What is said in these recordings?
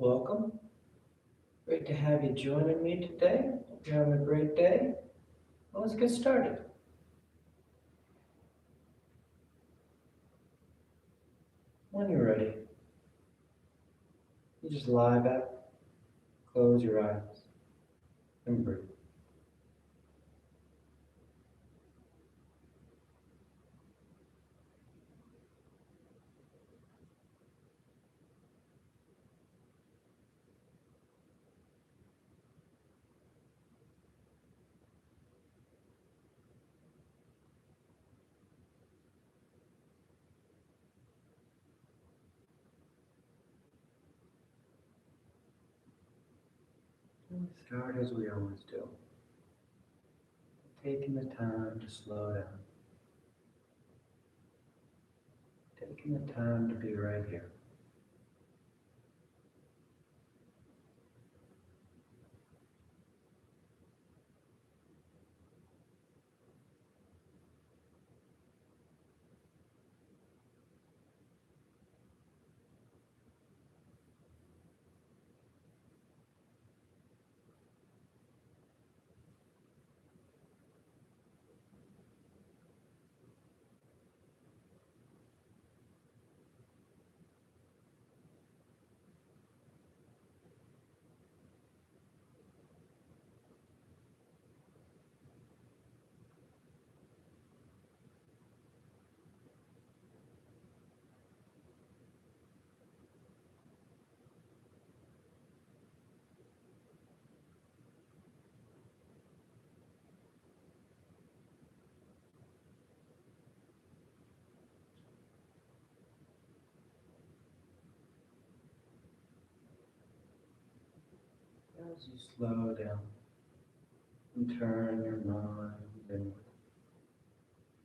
Welcome. Great to have you joining me today. Hope you're having a great day. Well, let's get started. When you're ready, you just lie back, close your eyes, and breathe. And we start as we always do, taking the time to slow down, taking the time to be right here. As you slow down and turn your mind inward,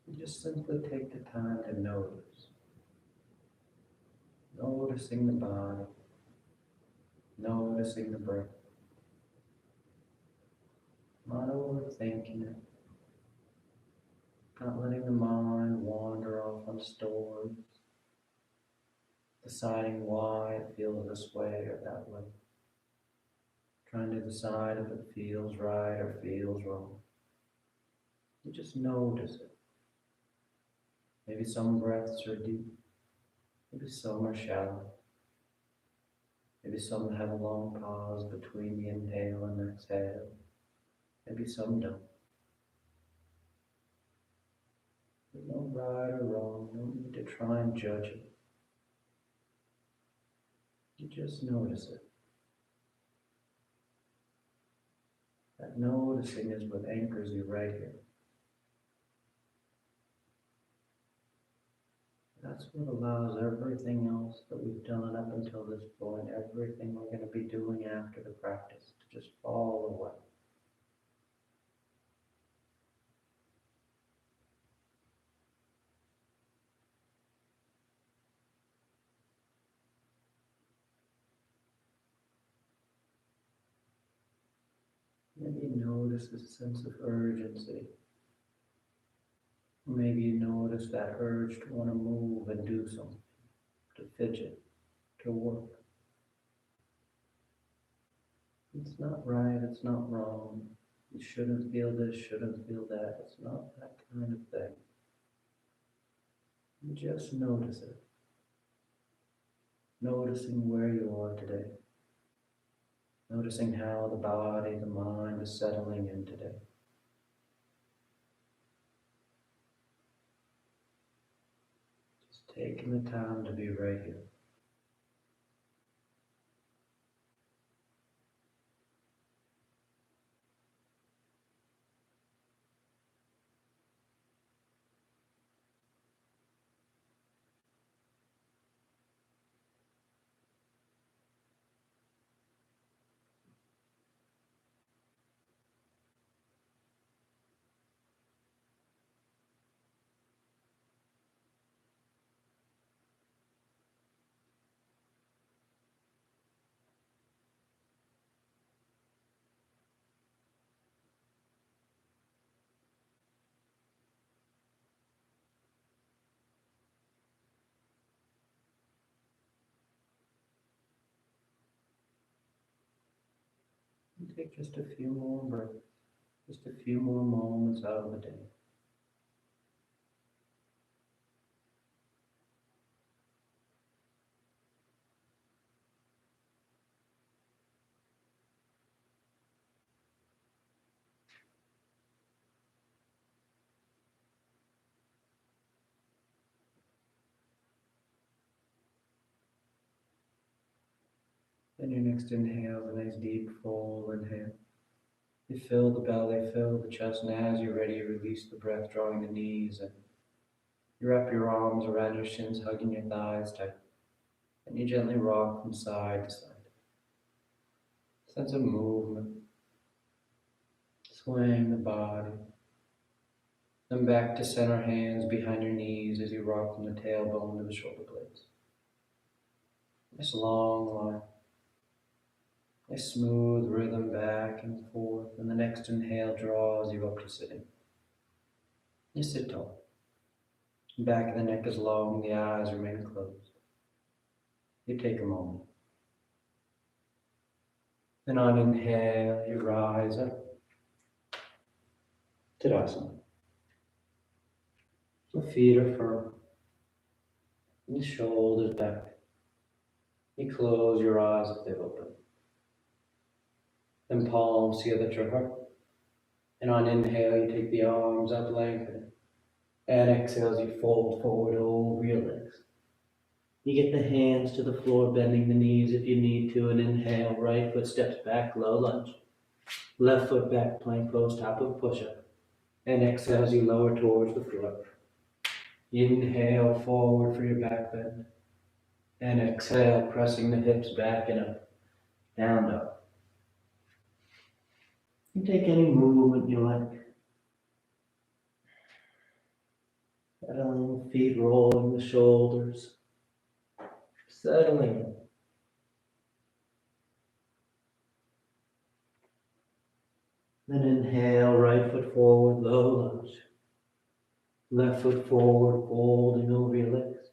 you just simply take the time to notice. Noticing the body, noticing the breath, not overthinking it, not letting the mind wander off on stories, deciding why it feels this way or that way, trying to decide if it feels right or feels wrong. You just notice it. Maybe some breaths are deep, maybe some are shallow, maybe some have a long pause between the inhale and exhale, maybe some don't. There's no right or wrong, no need to try and judge it. You just notice it. That noticing is what anchors you right here. That's what allows everything else that we've done up until this point, everything we're going to be doing after the practice, to just fall away. Maybe you notice a sense of urgency. Maybe you notice that urge to want to move and do something, to fidget, to work. It's not right, it's not wrong. You shouldn't feel this, shouldn't feel that. It's not that kind of thing. You just notice it. Noticing where you are today. Noticing how the body, the mind is settling in today. Just taking the time to be right here. take just a few more breaths, just a few more moments out of the day. Then your next inhale is a nice deep full inhale. You fill the belly, fill the chest, and as you're ready, you release the breath, drawing the knees in. You wrap your arms around your shins, hugging your thighs tight, and you gently rock from side to side. Sense of movement, swaying the body. Then back to center, hands behind your knees as you rock from the tailbone to the shoulder blades. Nice long line. A smooth rhythm back and forth, and the next inhale draws you up to sitting. You sit tall. The back of the neck is long, the eyes remain closed. You take a moment. Then on inhale, you rise up. Tadasana. The feet are firm. And the shoulders back. You close your eyes if they've opened. Then palms together at your heart. And on inhale, you take the arms up, lengthening. And exhale as you fold forward over your legs. You get the hands to the floor, bending the knees if you need to. And inhale, right foot steps back, low lunge. Left foot back, plank pose, top of push-up. And exhale as you lower towards the floor. Inhale forward for your back bend. And exhale, pressing the hips back and up. Down dog. You take any movement you like. Settling, feet rolling the shoulders. Settling in. Then inhale, right foot forward, low lunge. Left foot forward, folding over your legs.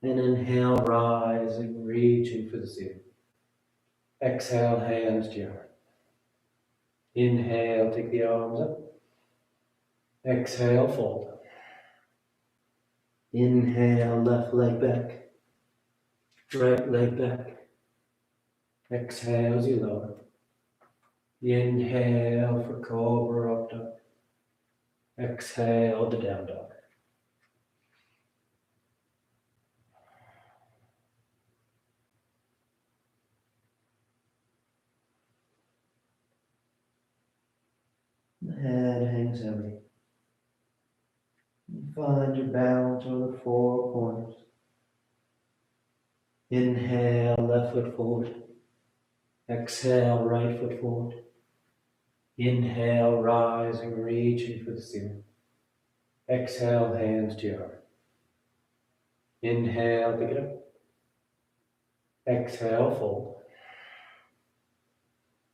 And inhale, rising, reaching for the ceiling. Exhale, hands to your heart. Inhale, take the arms up. Exhale, fold. Inhale, left leg back. Right leg back. Exhale as you lower. Inhale for cobra up dog. Exhale to down dog. The head hangs heavy. You find your balance over the four corners. Inhale, left foot forward. Exhale, right foot forward. Inhale, rising, reaching for the ceiling. Exhale, hands to your heart. Inhale, pick it up. Exhale, fold.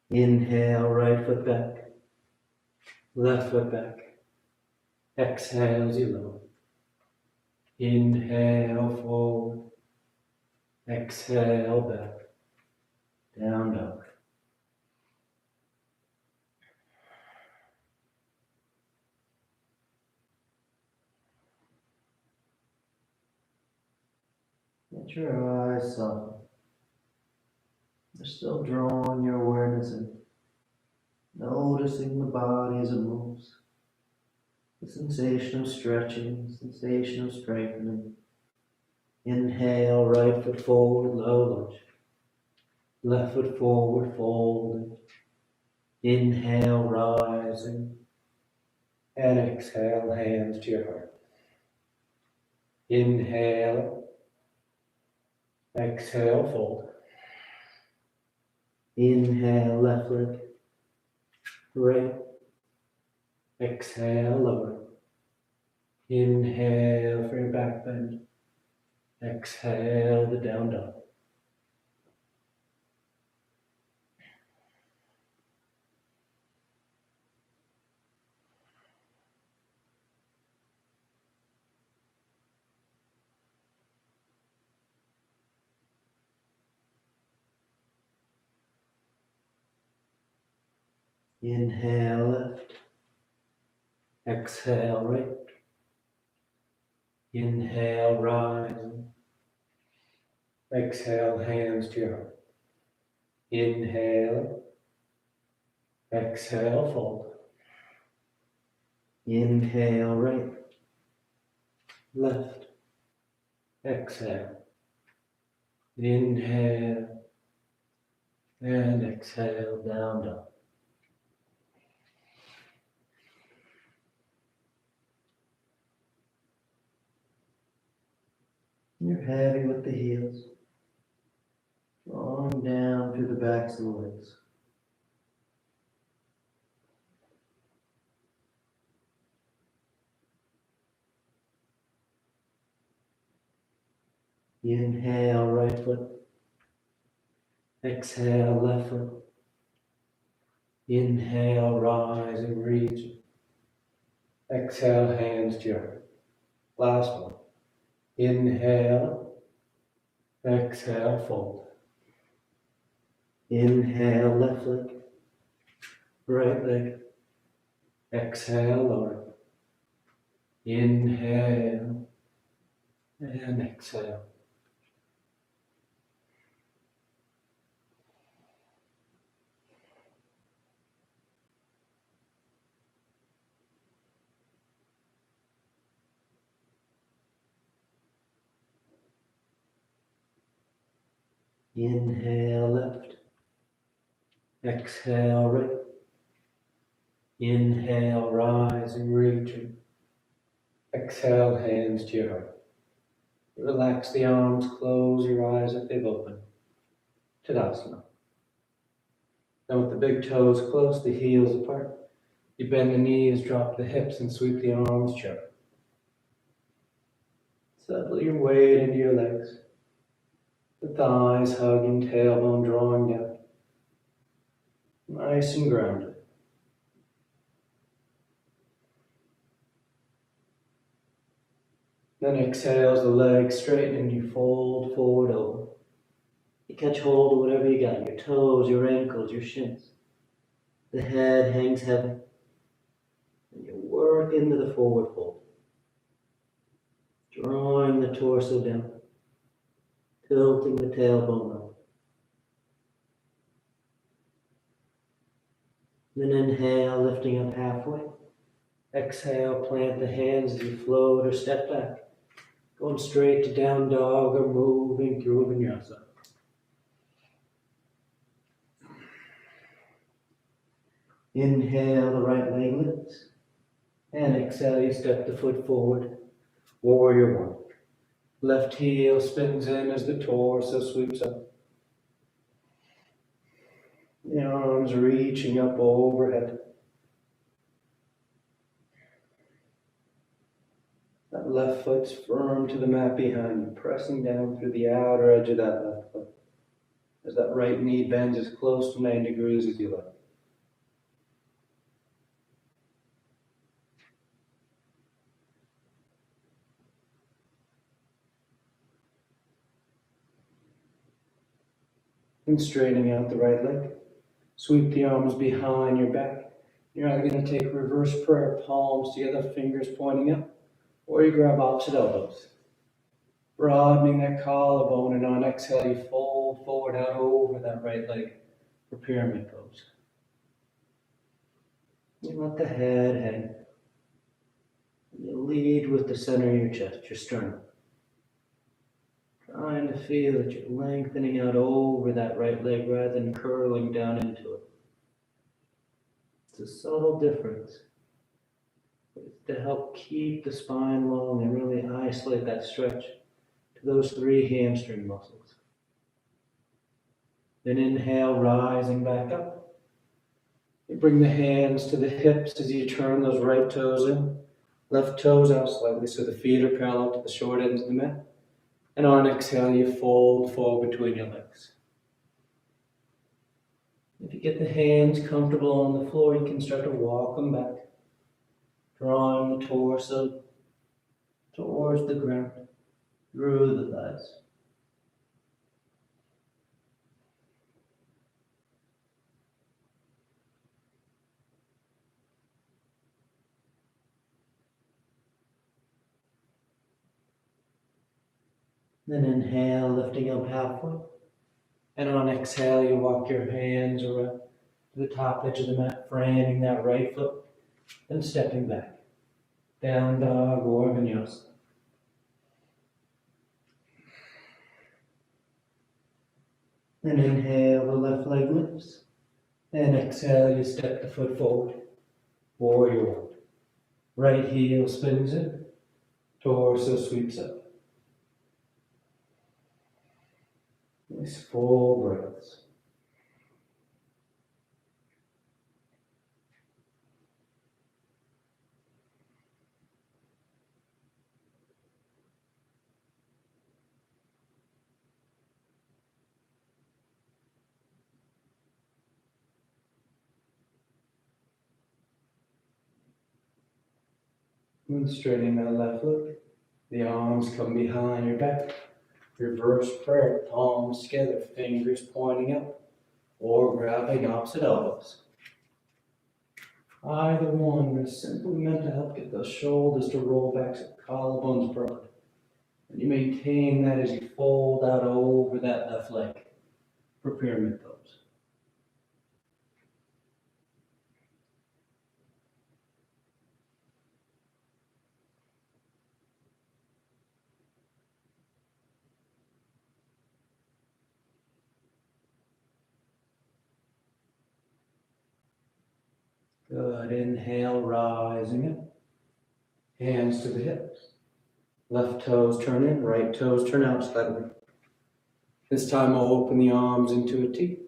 Inhale, right foot back. Left foot back. Exhale as you lower. Inhale, forward. Exhale, back. Down dog. Let your eyes soften. You're still drawing your awareness in. Noticing the body as it moves. The sensation of stretching, sensation of strengthening. Inhale, right foot forward, low lunge. Left foot forward, folding. Inhale, rising. And exhale, hands to your heart. Inhale. Exhale, fold. Inhale, left leg. Right. Exhale, lower. Inhale for your back bend. Exhale the down dog. Inhale, left. Exhale, right. Inhale, rising. Exhale, hands to your heart. Inhale. Exhale, fold. Inhale, right. Left. Exhale. Inhale. And exhale, down, down. You're heavy with the heels. Drawing down through the backs of the legs. Inhale, right foot. Exhale, left foot. Inhale, rise and reach. Exhale, hands to your heart. Last one. Inhale. Exhale, fold. Inhale, left leg. Right leg. Exhale, lower. Inhale. And exhale. Inhale, left. Exhale, right. Inhale, rise and reaching. Exhale, hands to your heart. Relax the arms, close your eyes if they've opened. Tadasana. Now with the big toes close, the heels apart. You bend the knees, drop the hips, and sweep the arms shut. Settle your weight into your legs. The thighs hugging, tailbone drawing down. Nice and grounded. Then exhale as the legs straighten and you fold forward over. You catch hold of whatever you got, your toes, your ankles, your shins. The head hangs heavy. And you work into the forward fold. Drawing the torso down. Tilting the tailbone up. Then inhale, lifting up halfway. Exhale, plant the hands as you float or step back. Going straight to down dog or moving through vinyasa. Inhale, the right leg lifts. And exhale, you step the foot forward. Warrior one. Left heel spins in as the torso sweeps up. The arms reaching up overhead. That left foot's firm to the mat behind you, pressing down through the outer edge of that left foot. As that right knee bends as close to 90 degrees as you like. And straightening out the right leg. Sweep the arms behind your back. You're either going to take reverse prayer, palms together, fingers pointing up, or you grab opposite elbows. Broadening that collarbone, and on exhale, you fold forward out over that right leg for pyramid pose. You let the head hang. You lead with the center of your chest, your sternum. Trying to feel that you're lengthening out over that right leg rather than curling down into it. It's a subtle difference. It's to help keep the spine long and really isolate that stretch to those 3 hamstring muscles. Then inhale, rising back up. You bring the hands to the hips as you turn those right toes in. Left toes out slightly so the feet are parallel to the short ends of the mat. And on exhale, you fold forward between your legs. If you get the hands comfortable on the floor, you can start to walk them back, drawing the torso towards the ground, through the thighs. Then inhale, lifting up halfway. And on exhale, you walk your hands around to the top edge of the mat, framing that right foot, then stepping back. Down dog or vinyasa. And inhale, the left leg lifts. And exhale, you step the foot forward. Warrior one. Right heel spins in. Torso sweeps up. Nice full breaths. And straightening that left leg. The arms come behind your back. Reverse prayer, palms together, fingers pointing up, or grabbing opposite elbows. Either one is simply meant to help get those shoulders to roll back so collarbones broad. And you maintain that as you fold out over that left leg for pyramid pose. Good. Inhale, rising up. Hands to the hips. Left toes turn in, right toes turn out slightly. This time I'll open the arms into a T.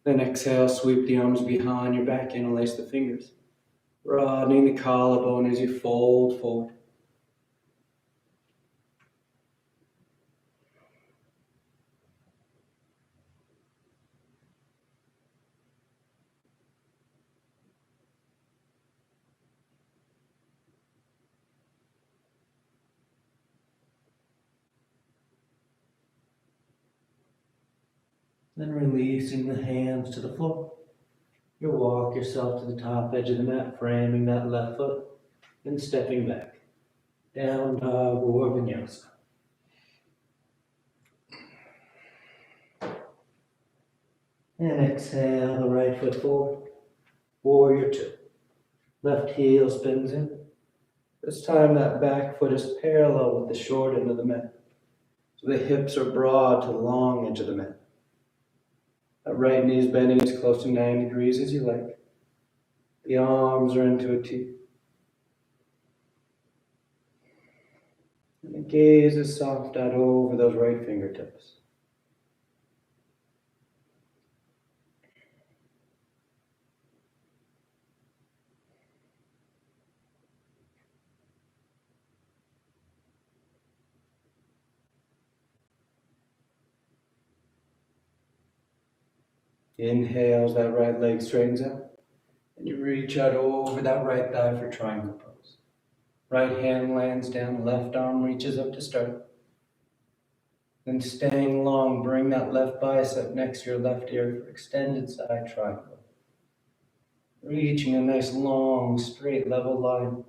Then exhale, sweep the arms behind your back, interlace the fingers. Broadening the collarbone as you fold forward. Then releasing the hands to the floor. You walk yourself to the top edge of the mat, framing that left foot, then stepping back. Down dog or vinyasa. And exhale the right foot forward. Warrior two. Left heel spins in. This time that back foot is parallel with the short end of the mat. So the hips are broad to the long edge of the mat. That right knee is bending as close to 90 degrees as you like. The arms are into a T. And the gaze is soft out over those right fingertips. Inhale as that right leg straightens out. And you reach out over that right thigh for triangle pose. Right hand lands down, left arm reaches up to start. Then staying long, bring that left bicep next to your left ear for extended side triangle. Reaching a nice long, straight, level line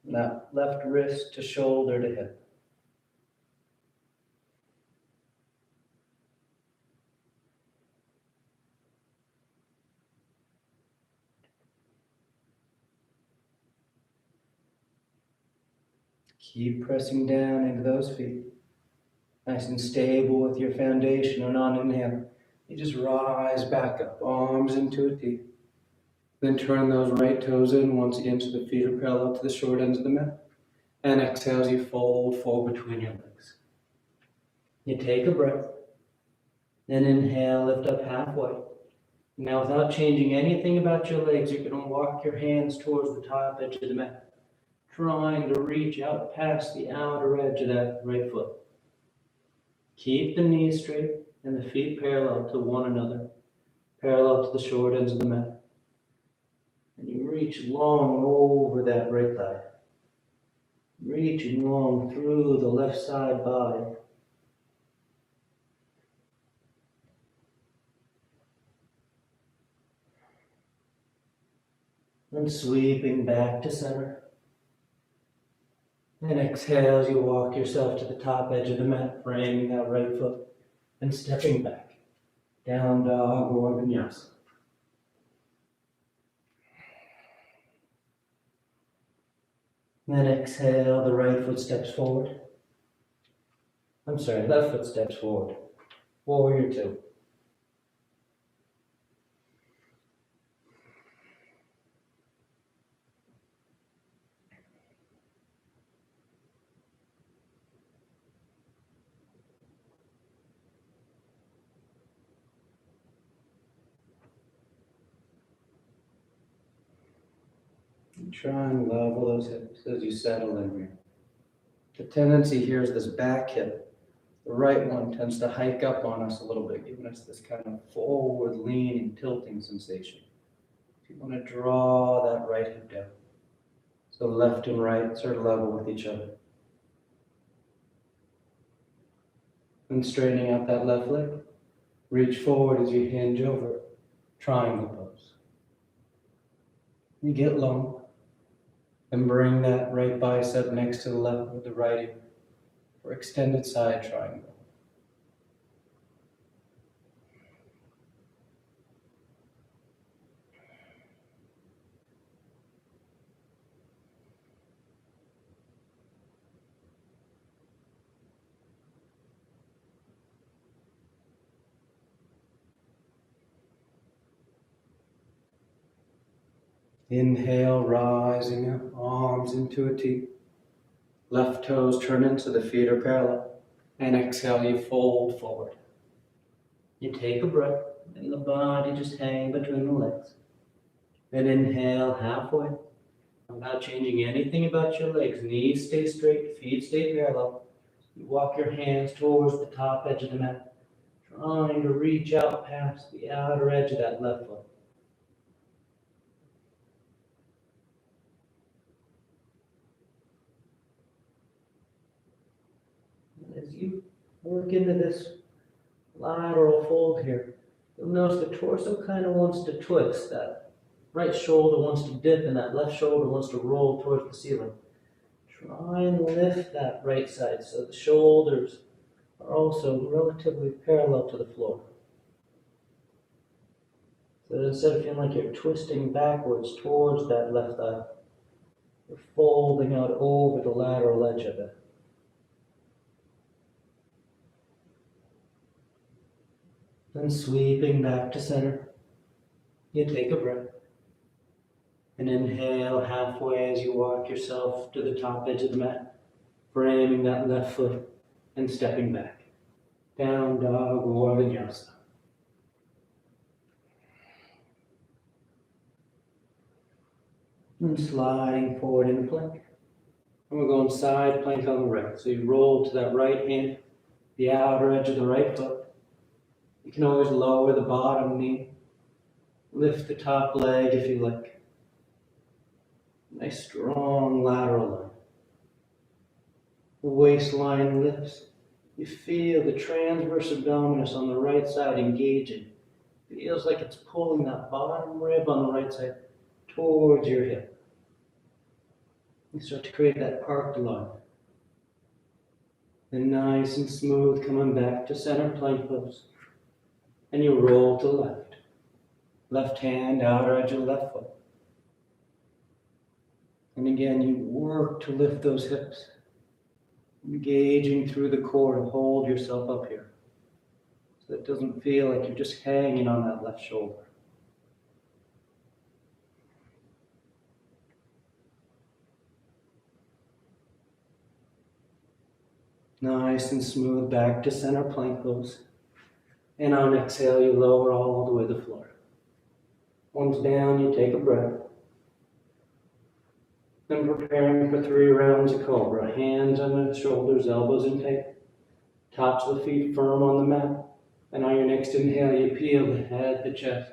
from that left wrist to shoulder to hip. Keep pressing down into those feet. Nice and stable with your foundation. And on inhale, you just rise back up, arms into a T. Then turn those right toes in once again so the feet are parallel to the short ends of the mat. And exhale as you fold forward between your legs. You take a breath. Then inhale, lift up halfway. Now without changing anything about your legs, you're going to walk your hands towards the top edge of the mat. Trying to reach out past the outer edge of that right foot. Keep the knees straight and the feet parallel to one another, parallel to the short ends of the mat. And you reach long over that right thigh, reaching long through the left side body. And sweeping back to center. And exhale as you walk yourself to the top edge of the mat, framing that right foot and stepping back. Down dog or vinyasa. Then exhale, the right foot steps forward. Left foot steps forward. Warrior two. Try and level those hips as you settle in here. The tendency here is this back hip. The right one tends to hike up on us a little bit, giving us this kind of forward leaning, tilting sensation. You want to draw that right hip down. So left and right sort of level with each other. And straightening out that left leg. Reach forward as you hinge over. Triangle pose. You get long. And bring that right bicep next to the left with the right ear for extended side triangle. Inhale, rising up, arms into a T. Left toes turn in so the feet are parallel. And exhale, you fold forward. You take a breath, and the body just hang between the legs. Then inhale halfway. Without changing anything about your legs. Knees stay straight, feet stay parallel. You walk your hands towards the top edge of the mat, trying to reach out past the outer edge of that left foot. As you work into this lateral fold here, you'll notice the torso kind of wants to twist. That right shoulder wants to dip and that left shoulder wants to roll towards the ceiling. Try and lift that right side so the shoulders are also relatively parallel to the floor. So instead of feeling like you're twisting backwards towards that left thigh, you're folding out over the lateral edge of it. Then sweeping back to center, you take a breath. And inhale halfway as you walk yourself to the top edge of the mat, framing that left foot and stepping back. Down dog or vinyasa. And sliding forward into plank. And we're going side plank on the right. So you roll to that right hand, the outer edge of the right foot. You can always lower the bottom knee. Lift the top leg if you like. Nice strong lateral line. The waistline lifts. You feel the transverse abdominis on the right side engaging. Feels like it's pulling that bottom rib on the right side towards your hip. You start to create that parked line. Then nice and smooth, coming back to center plank pose. And you roll to left. Left hand, outer edge of left foot. And again, you work to lift those hips. Engaging through the core to hold yourself up here. So it doesn't feel like you're just hanging on that left shoulder. Nice and smooth back to center plank pose. And on exhale, you lower all the way to the floor. Once down, you take a breath. Then preparing for 3 rounds of cobra. Hands on the shoulders, elbows in tight. Tops of the feet firm on the mat. And on your next inhale, you peel the head, the chest,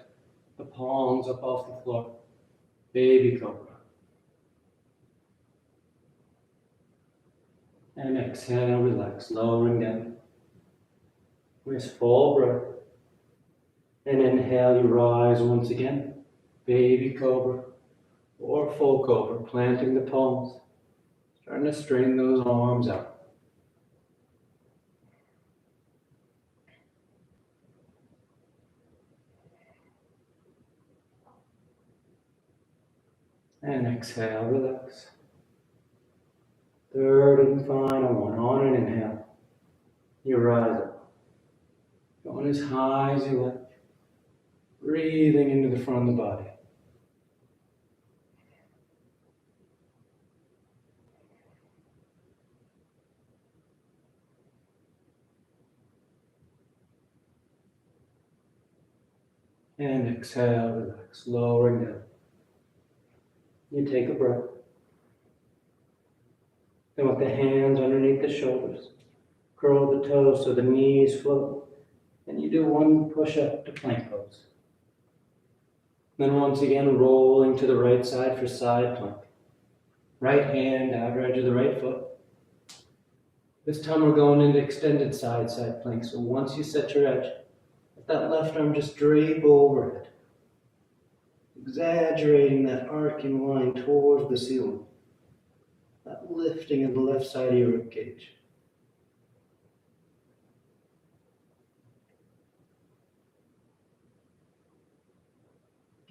the palms up off the floor. Baby cobra. And exhale, relax, lowering down. With full breath. And inhale, you rise once again. Baby cobra or full cobra, planting the palms. Starting to straighten those arms out. And exhale, relax. Third and final one. On an inhale, you rise up. Going as high as you like. Breathing into the front of the body. And exhale, relax, lowering down. You take a breath. Then with the hands underneath the shoulders, curl the toes so the knees float. And you do one push-up to plank pose. Then once again, rolling to the right side for side plank. Right hand, outer edge of the right foot. This time we're going into extended side plank. So once you set your edge, let that left arm just drape over it. Exaggerating that arcing line towards the ceiling. That lifting of the left side of your ribcage.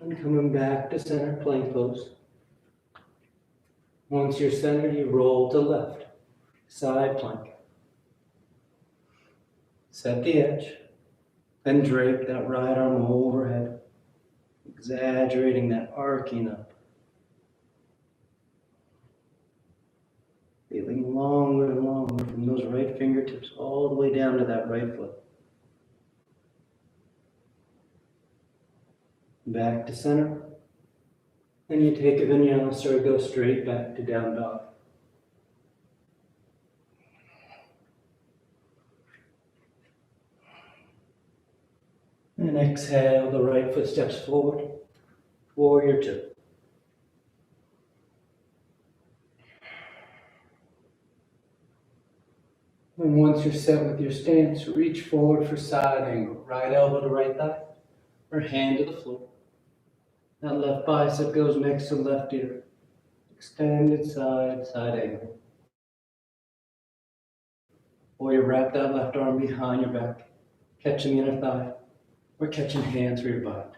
And coming back to center plank pose. Once you're centered, you roll to left, side plank. Set the edge, then drape that right arm overhead, exaggerating that arcing up. Feeling longer and longer from those right fingertips all the way down to that right foot. Back to center. Then you take a vinyasa or go straight back to down dog. And exhale, the right foot steps forward. Warrior two. And once you're set with your stance, reach forward for side angle. Right elbow to right thigh, or hand to the floor. That left bicep goes next to left ear. Extended side angle. Or you wrap that left arm behind your back, catching the inner thigh, or catching hands for your butt.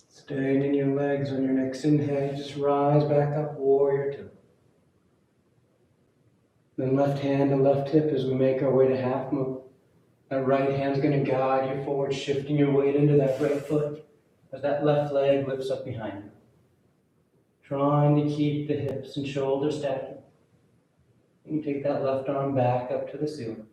Staying in your legs on your next inhale, just rise back up, warrior two. Then left hand to left hip as we make our way to half move. That right hand's going to guide you forward, shifting your weight into that right foot as that left leg lifts up behind you. Trying to keep the hips and shoulders stacking. You can take that left arm back up to the ceiling.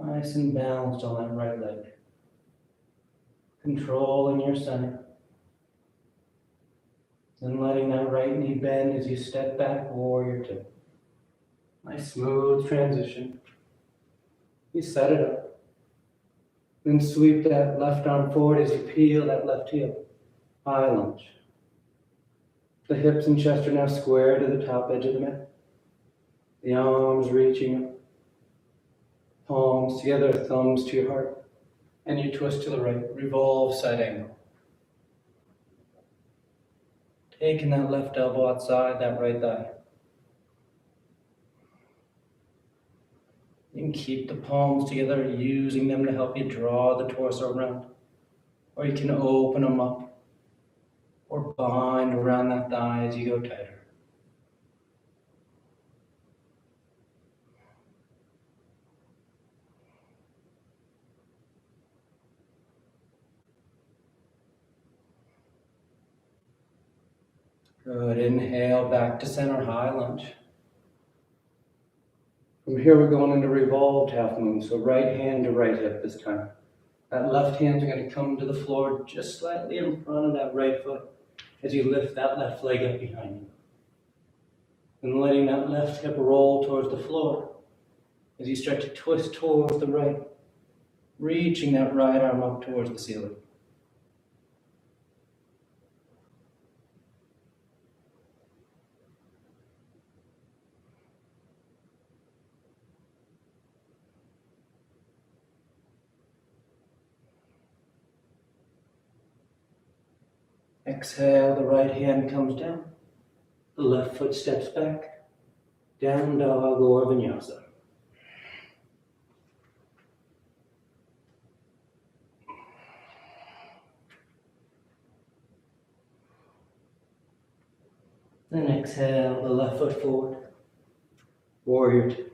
Nice and balanced on that right leg. Controlling your center. Then letting that right knee bend as you step back, warrior two. Nice smooth transition. You set it up. Then sweep that left arm forward as you peel that left heel. High lunge. The hips and chest are now square to the top edge of the mat. The arms reaching up. Palms together, thumbs to your heart. And you twist to the right, revolve side angle. Taking that left elbow outside that right thigh. You can keep the palms together, using them to help you draw the torso around. Or you can open them up or bind around that thigh as you go tighter. Good, inhale back to center, high lunge. From here we're going into revolved half moon, so right hand to right hip this time. That left hand's going to come to the floor just slightly in front of that right foot as you lift that left leg up behind you. And letting that left hip roll towards the floor as you start to twist towards the right, reaching that right arm up towards the ceiling. Exhale, the right hand comes down. The left foot steps back. Down dog or vinyasa. Then exhale, the left foot forward. Warrior two.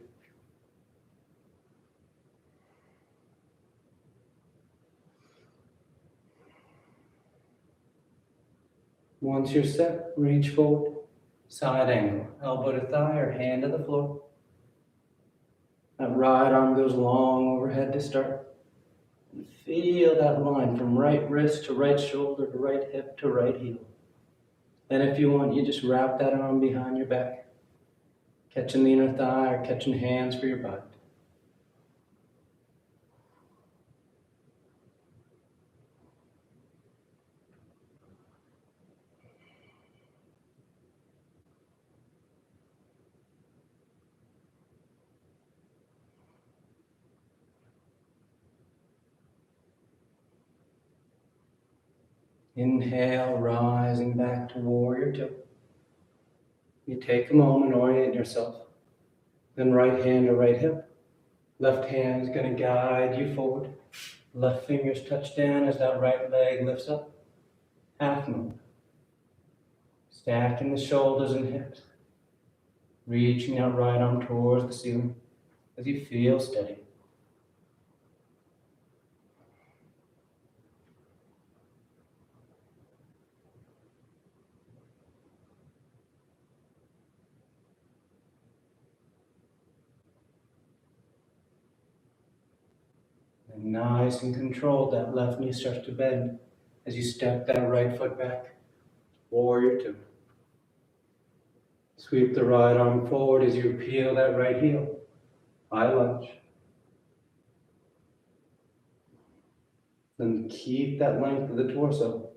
Once you're set, reach forward. Side angle, elbow to thigh or hand to the floor. That right arm goes long overhead to start. And feel that line from right wrist to right shoulder to right hip to right heel. Then if you want, you just wrap that arm behind your back, catching the inner thigh or catching hands for your butt. Inhale, rising back to warrior two. You take a moment, orient yourself. Then right hand to right hip. Left hand is going to guide you forward. Left fingers touch down as that right leg lifts up. Half moon. Stacking the shoulders and hips. Reaching that right arm towards the ceiling as you feel steady. And nice and controlled, that left knee starts to bend as you step that right foot back. Warrior two. Sweep the right arm forward as you peel that right heel. High lunge. Then keep that length of the torso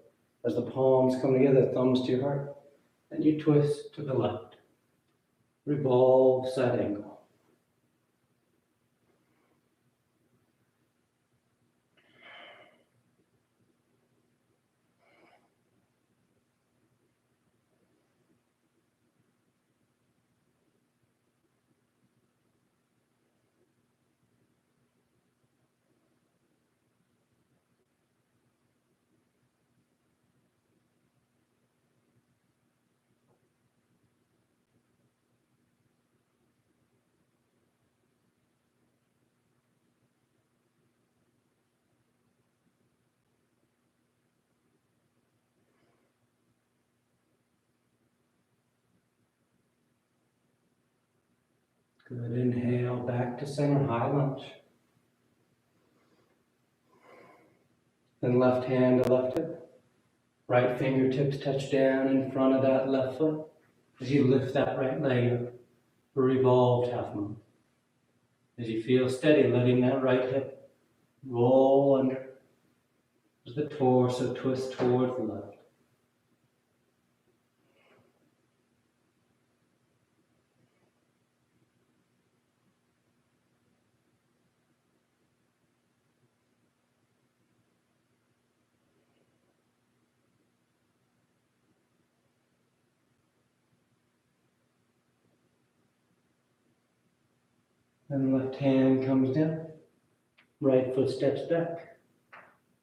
as the palms come together, thumbs to your heart. And you twist to the left. Revolve, side angle. Good, inhale, back to center, high lunge. Then left hand to left hip. Right fingertips touch down in front of that left foot as you lift that right leg up for revolved half moon. As you feel steady, letting that right hip roll under as the torso twists towards the left. Then left hand comes down, right foot steps back,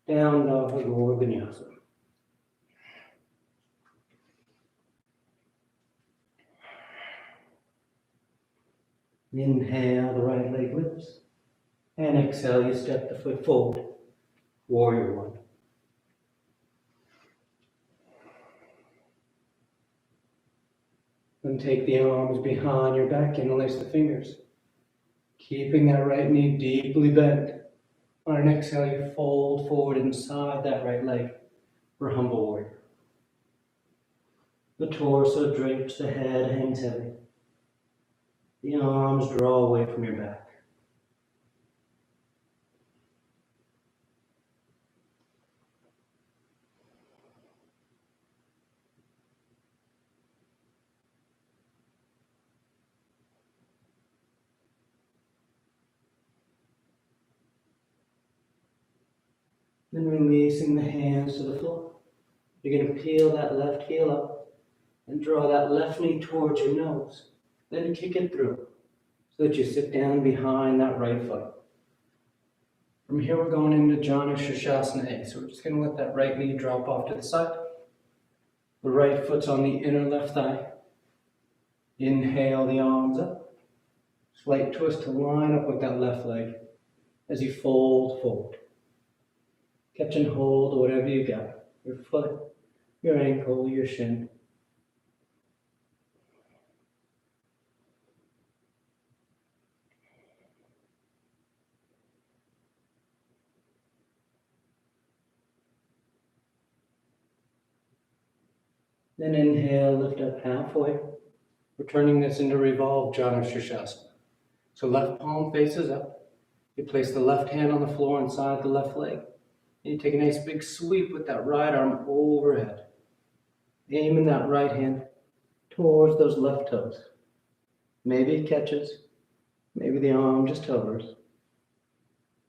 down dog or vinyasa. Inhale, the right leg lifts, and exhale, you step the foot forward, warrior one. Then take the arms behind your back, interlace the fingers. Keeping that right knee deeply bent. On an exhale, you fold forward inside that right leg for humble warrior. The torso drapes, the head hangs heavy. The arms draw away from your back. Then releasing the hands to the floor. You're going to peel that left heel up and draw that left knee towards your nose. Then kick it through so that you sit down behind that right foot. From here, we're going into Janu Shirshasana A. So we're just going to let that right knee drop off to the side. The right foot's on the inner left thigh. Inhale the arms up. Slight twist to line up with that left leg as you fold forward. Catch and hold whatever you got. Your foot, your ankle, your shin. Then inhale, lift up halfway. We're turning this into Revolved Janu Shirshasana. So left palm faces up. You place the left hand on the floor inside the left leg. And you take a nice big sweep with that right arm overhead. Aiming that right hand towards those left toes. Maybe it catches. Maybe the arm just hovers.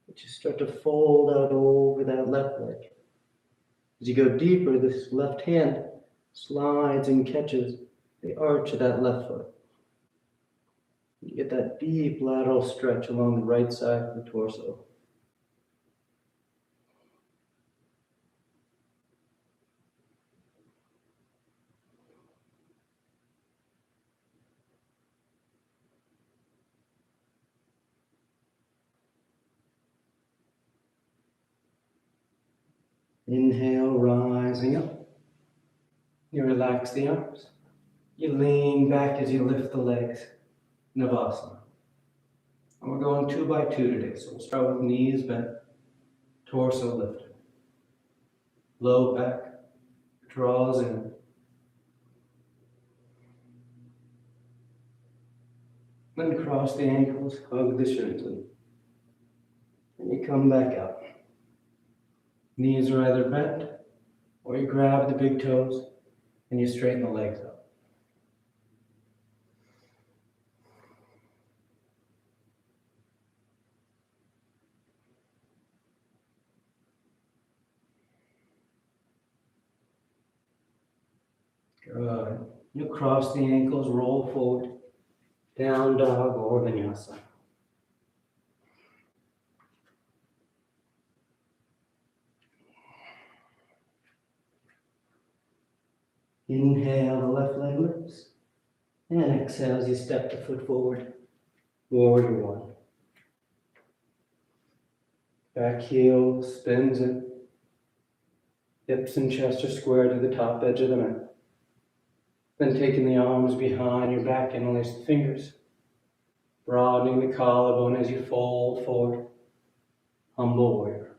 But you start to fold out over that left leg. As you go deeper, this left hand slides and catches the arch of that left foot. You get that deep lateral stretch along the right side of the torso. Inhale, rising up. You relax the arms. You lean back as you lift the legs. Navasana. And we're going 2 by 2 today. So we'll start with knees bent, torso lifted. Low back draws in. Then cross the ankles, hug the shins in. And you come back up. Knees are either bent, or you grab the big toes and you straighten the legs up. Good. You cross the ankles, roll forward, down dog or vinyasa. Inhale, the left leg lifts. And exhale as you step the foot forward. Warrior one. Back heel spins in. Hips and chest are square to the top edge of the mat. Then taking the arms behind your back, interlace the fingers. Broadening the collarbone as you fold forward. Humble warrior.